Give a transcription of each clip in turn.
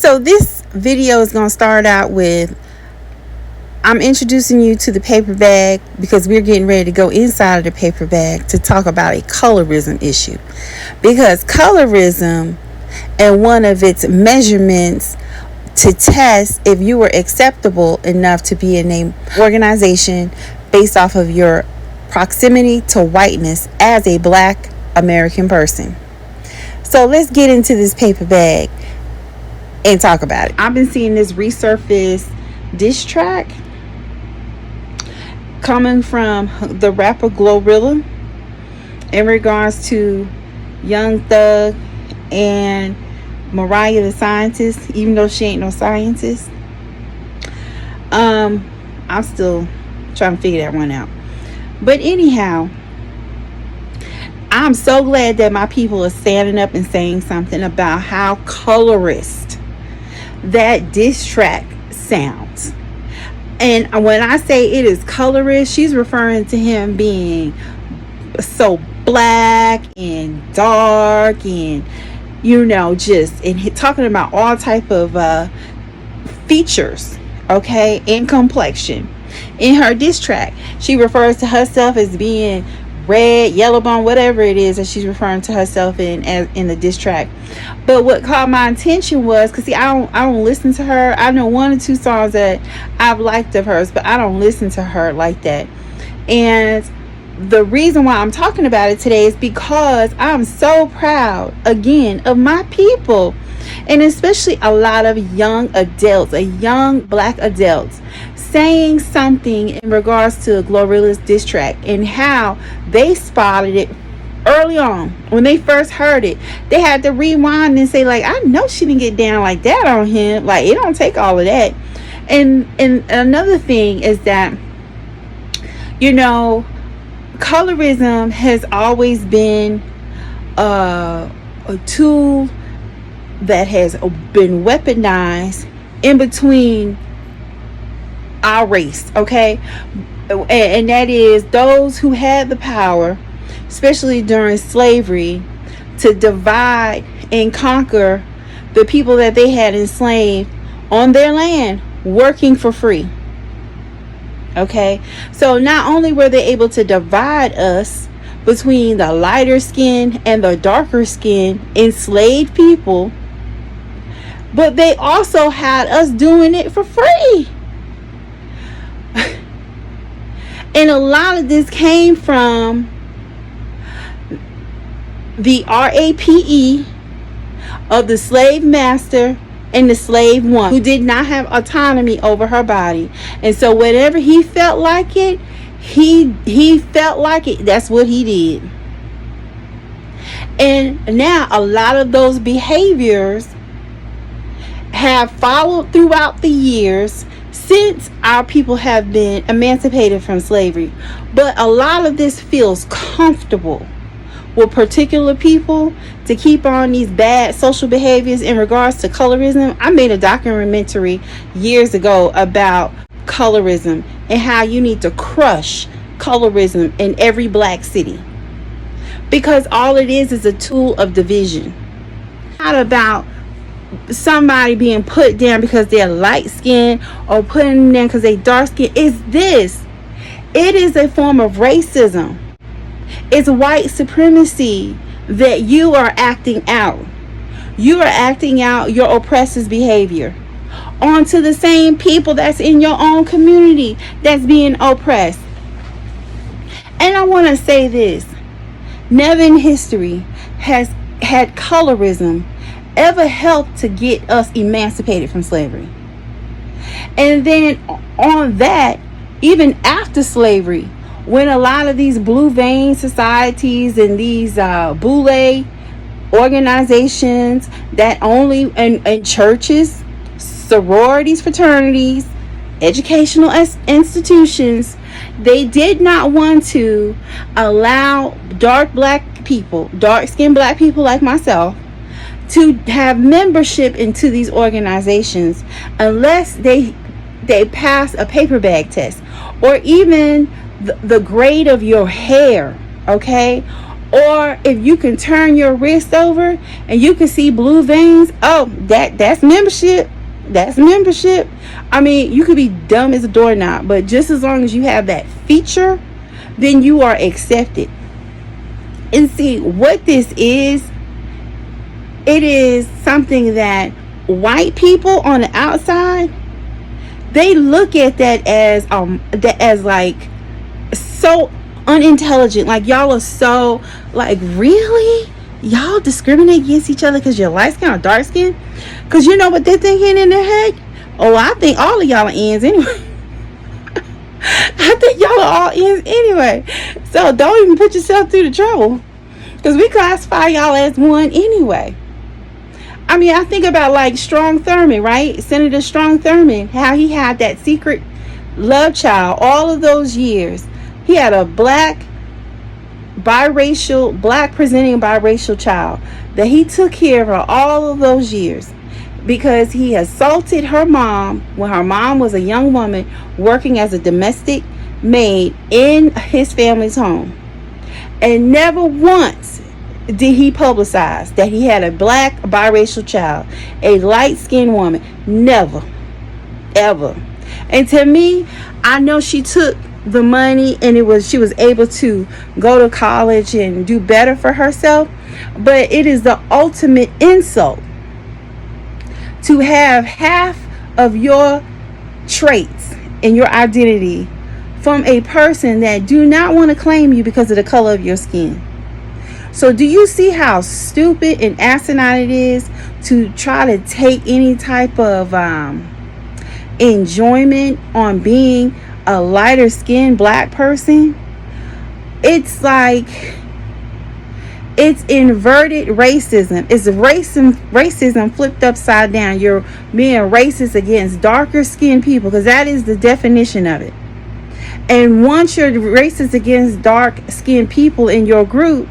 So this video is going to start out with, I'm introducing you to the paper bag because we're getting ready to go inside of the paper bag to talk about a colorism issue. Because colorism, and one of its measurements to test if you were acceptable enough to be in an organization based off of your proximity to whiteness as a Black American person. So let's get into this paper bag and talk about it. I've been seeing this resurface diss track coming from the rapper GLORILLA in regards to Young Thug and Mariah the scientist, even though she ain't no scientist. I'm still trying to figure that one out. But anyhow, I'm so glad that my people are standing up and saying something about how colorist that diss track sounds. And when I say it is colorist, she's referring to him being so black and dark and, you know, just, and talking about all type of features, okay, and complexion. In her diss track, she refers to herself as being red, yellow bone, whatever it is that she's referring to herself in the diss track. But what caught my attention was, because see, I don't listen to her. I know one or two songs that I've liked of hers, but I don't listen to her like that. And the reason why I'm talking about it today is because I'm so proud, again, of my people, and especially a lot of young adults, young Black adults, saying something in regards to GLORILLA's diss track and how they spotted it early on. When they first heard it, they had to rewind and say, like, I know she didn't get down like that on him. Like, it don't take all of that. And another thing is that, you know, colorism has always been a tool that has been weaponized in between our race, okay? And that is those who had the power, especially during slavery, to divide and conquer the people that they had enslaved on their land, working for free. Okay, so not only were they able to divide us between the lighter skin and the darker skin enslaved people, but they also had us doing it for free. And a lot of this came from the RAPE of the slave master and the slave woman, who did not have autonomy over her body. And so whenever he felt like it, he felt like it. That's what he did. And now a lot of those behaviors have followed throughout the years since our people have been emancipated from slavery. But a lot of this feels comfortable with particular people to keep on these bad social behaviors in regards to colorism. I made a documentary years ago about colorism and how you need to crush colorism in every Black city, because all it is a tool of division. Not about somebody being put down because they're light skinned or putting them down because they dark skinned. It is a form of racism. It's white supremacy that you are acting out. You are acting out your oppressor's behavior onto the same people that's in your own community that's being oppressed. And I want to say this: never in history has had colorism ever helped to get us emancipated from slavery. And then on that, even after slavery, when a lot of these blue vein societies and these boule organizations that only, and churches, sororities, fraternities, educational institutions, they did not want to allow dark skinned Black people like myself to have membership into these organizations unless they pass a paper bag test, or even the grade of your hair, okay, Or if you can turn your wrist over and you can see blue veins, oh, that's membership. That's membership. I mean, you could be dumb as a doorknob, but just as long as you have that feature, then you are accepted. And see, what this is, it is something that white people on the outside, they look at that as like so unintelligent. Like, y'all are so, like, really, y'all discriminate against each other because you're light skin or dark skin? Because you know what they're thinking in their head? Oh, I think all of y'all are ends anyway. I think y'all are all ends anyway. So don't even put yourself through the trouble, because we classify y'all as one anyway. I mean, I think about like Strom Thurmond, right? Senator Strom Thurmond, how he had that secret love child all of those years. He had a black presenting biracial child that he took care of her all of those years, because he assaulted her mom when her mom was a young woman working as a domestic maid in his family's home. And never once did he publicize that he had a black biracial child, a light-skinned woman. Never, ever. And to me, I know she took the money and she was able to go to college and do better for herself, but it is the ultimate insult to have half of your traits and your identity from a person that do not want to claim you because of the color of your skin. So do you see how stupid and asinine it is to try to take any type of enjoyment on being a lighter skinned black person? It's like, it's inverted racism. It's racism flipped upside down. You're being racist against darker skinned people, because that is the definition of it. And once you're racist against dark skinned people in your group,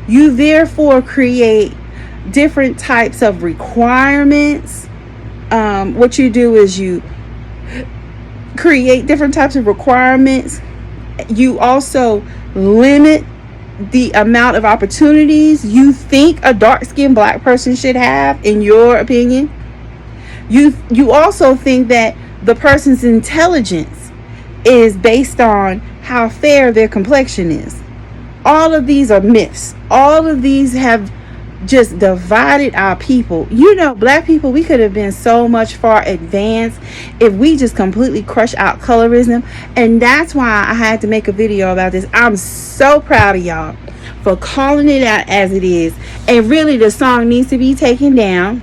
you therefore create different types of requirements. What you do is you create different types of requirements. You also limit the amount of opportunities you think a dark-skinned black person should have, in your opinion. You also think that the person's intelligence is based on how fair their complexion is. All of these are myths. All of these have just divided our people. You know, black people, we could have been so much far advanced if we just completely crushed out colorism. And that's why I had to make a video about this. I'm so proud of y'all for calling it out as it is. And really, the song needs to be taken down.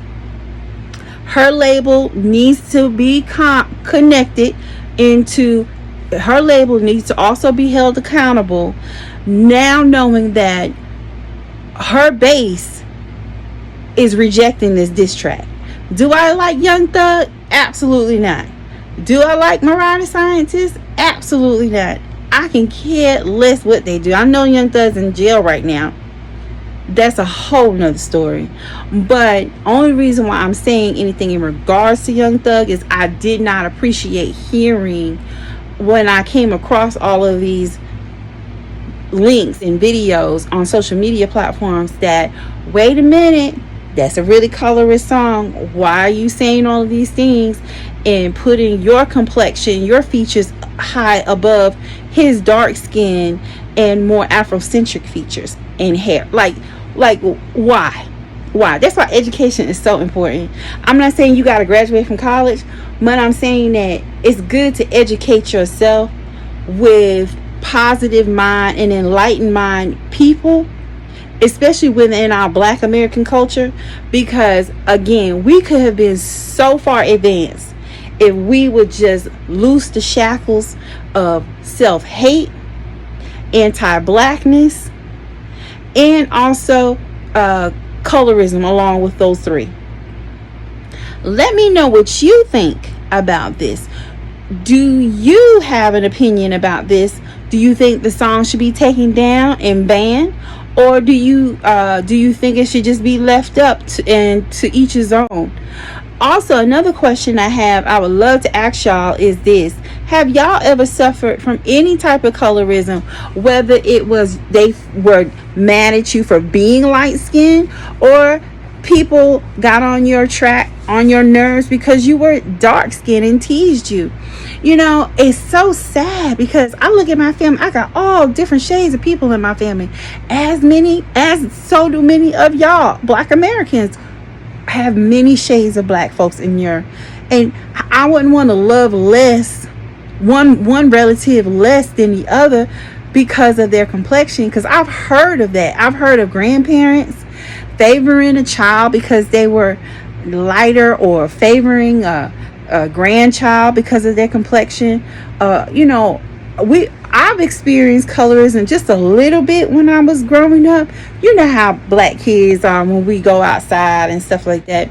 Her label needs to be connected into, her label needs to also be held accountable, now knowing that her base is rejecting this diss track. Do I like Young Thug? Absolutely not. Do I like Mariah Scientist? Absolutely not. I can care less what they do. I know Young Thug's in jail right now. That's a whole nother story. But only reason why I'm saying anything in regards to Young Thug is I did not appreciate hearing, when I came across all of these links and videos on social media platforms, that, wait a minute, that's a really colorist song. Why are you saying all of these things and putting your complexion, your features high above his dark skin and more Afrocentric features and hair? Like why? That's why education is so important. I'm not saying you got to graduate from college, but I'm saying that it's good to educate yourself with positive mind and enlightened mind people, especially within our Black American culture, because again, we could have been so far advanced if we would just loose the shackles of self-hate, anti-blackness, and also colorism along with those three. Let me know what you think about this. Do you have an opinion about this? Do you think the song should be taken down and banned? Or do you think it should just be left up to each his own? Also, another question I would love to ask y'all is this: have y'all ever suffered from any type of colorism, whether it was they were mad at you for being light skinned, or people got on your nerves because you were dark skinned and teased you? You know, it's so sad because I look at my family, I got all different shades of people in my family, as so do many of y'all Black Americans have many shades of Black folks in your, and I wouldn't want to love less one relative less than the other because of their complexion, because I've heard of that. I've heard of grandparents favoring a child because they were lighter, or favoring a grandchild because of their complexion. You know, I've experienced colorism just a little bit when I was growing up. You know how Black kids are when we go outside and stuff like that.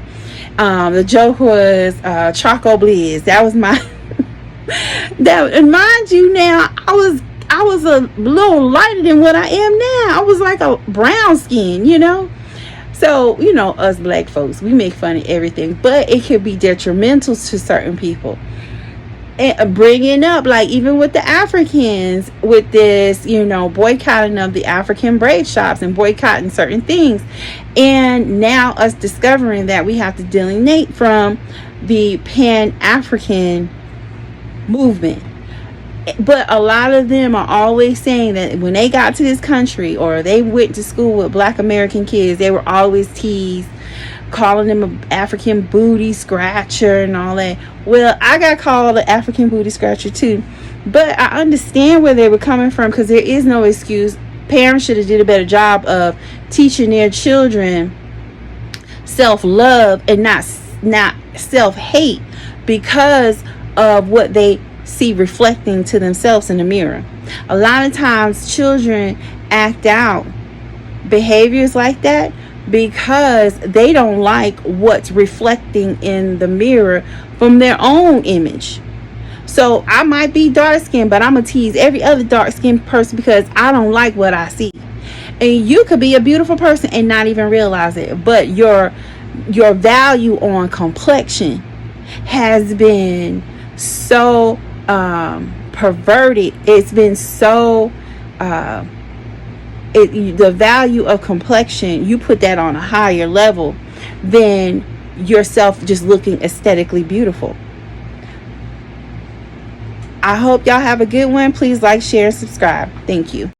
The joke was Choco Blizz. That was my that, and mind you, now I was a little lighter than what I am now. I was like a brown skin, you know. So, you know, us Black folks, we make fun of everything, but it could be detrimental to certain people. And bringing up, like, even with the Africans, with this, you know, boycotting of the African braid shops and boycotting certain things, and now us discovering that we have to delineate from the Pan-African movement. But a lot of them are always saying that when they got to this country, or they went to school with Black American kids, they were always teased, calling them an African booty scratcher and all that. Well, I got called an African booty scratcher too, but I understand where they were coming from, because there is no excuse. Parents should have did a better job of teaching their children self-love and not self-hate because of what they see reflecting to themselves in the mirror. A lot of times children act out behaviors like that because they don't like what's reflecting in the mirror from their own image. So I might be dark skinned, but I'm gonna tease every other dark skinned person because I don't like what I see. And you could be a beautiful person and not even realize it, but your value on complexion has been so perverted. It's been so the value of complexion, you put that on a higher level than yourself just looking aesthetically beautiful. I hope y'all have a good one. Please like, share, subscribe. Thank you.